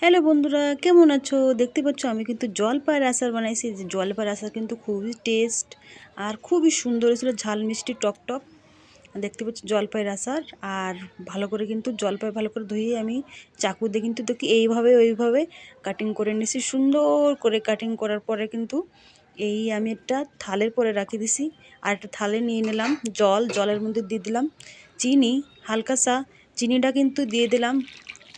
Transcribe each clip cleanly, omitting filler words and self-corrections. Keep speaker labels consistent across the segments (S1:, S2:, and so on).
S1: Hello বন্ধুরা, কেমন আছো? দেখতে পাচ্ছ আমি কিন্তু জলপাইয়ের আচার বানাইছি। যে জলপাইয়ের আচার কিন্তু খুবই টেস্ট আর খুবই সুন্দর হয়েছিল, ঝাল মিষ্টি টক টক। দেখতে পাচ্ছ জলপাইয়ের আচার। আর ভালো করে কিন্তু জলপাই ভালো করে ধুয়ে আমি চাকু দিয়ে কিন্তু দেখি এইভাবে ওইভাবে কাটিং করে নিছি। সুন্দর করে কাটিং করার পরে কিন্তু আমি একটা থালের পরে রাখি দিছি। আর একটা থালে নিয়ে নিলাম জলের মধ্যে দিয়ে দিলাম চিনি, হালকা চা চিনিটা কিন্তু দিয়ে দিলাম,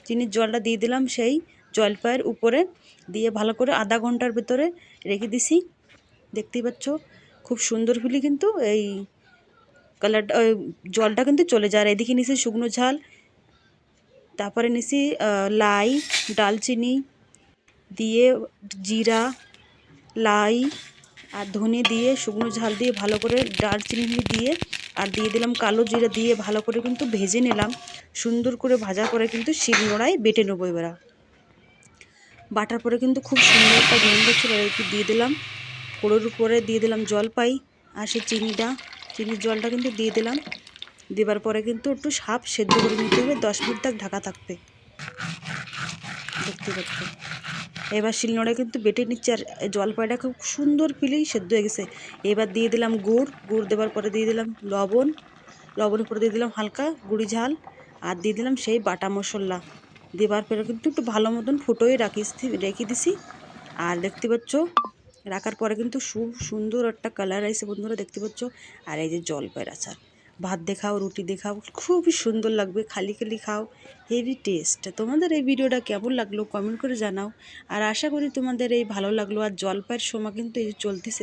S1: চিনির জলটা দিয়ে দিলাম সেই জলপাইয়ের উপরে দিয়ে ভালো করে আধা ঘন্টার ভিতরে রেখে দিছি। দেখতেই পাচ্ছ খুব সুন্দর ফিলি কিন্তু এই কালারটা, জলটা কিন্তু চলে যায়। আর এদিকে নিছি শুকনো ঝাল, তারপরে নিছি লাই, ডালচিনি দিয়ে, জিরা, লাই আর ধনে দিয়ে শুকনো ঝাল দিয়ে ভালো করে দারচিনি দিয়ে আর দিয়ে দিলাম কালো জিরা দিয়ে ভালো করে কিন্তু ভেজে নিলাম। সুন্দর করে ভাজা করে কিন্তু শিলনোড়ায় বেটে নেবো। এবার বাটার পরে কিন্তু খুব সুন্দর একটা গন্ধ ছিল। একটু দিয়ে দিলাম কোড়োর উপরে দিয়ে দিলাম জলপাই আর সেই চিনির জলটা কিন্তু দিয়ে দিলাম। দেবার পরে কিন্তু একটু সাপ সেদ্ধ করে নিতে হবে, 10 মিনিট তক ঢাকা থাকবে। দেখতে পাচ্ছ এবার শিলনোড়ায় কিন্তু বেটে নিচ্ছে আর জলপাইটা খুব সুন্দর পিলেই সেদ্ধ হয়ে গেছে। এবার দিয়ে দিলাম গুড় দেওয়ার পরে দিয়ে দিলাম লবণের পরে দিয়ে দিলাম হালকা গুঁড়ি ঝাল আর দিয়ে দিলাম সেই বাটা মশলা। দেবার পরে কিন্তু একটু ভালো মতন ফুটোয় রেখে দিছি। আর দেখতে পাচ্ছ রাখার পরে কিন্তু খুব সুন্দর একটা কালার আসছে বন্ধুরা, দেখতে পাচ্ছ। আর এই যে জলপাইয়ের আচার ভাত দেখাও রুটি দেখাও খুবই সুন্দর লাগবে, খালি খালি খাও, হেভি টেস্ট। তোমাদের এই ভিডিওটা কেমন লাগলো কমেন্ট করে জানাও। আর আশা করি তোমাদের এই ভালো লাগলো। আর জলপাইয়ের সময় কিন্তু এই চলতেছে।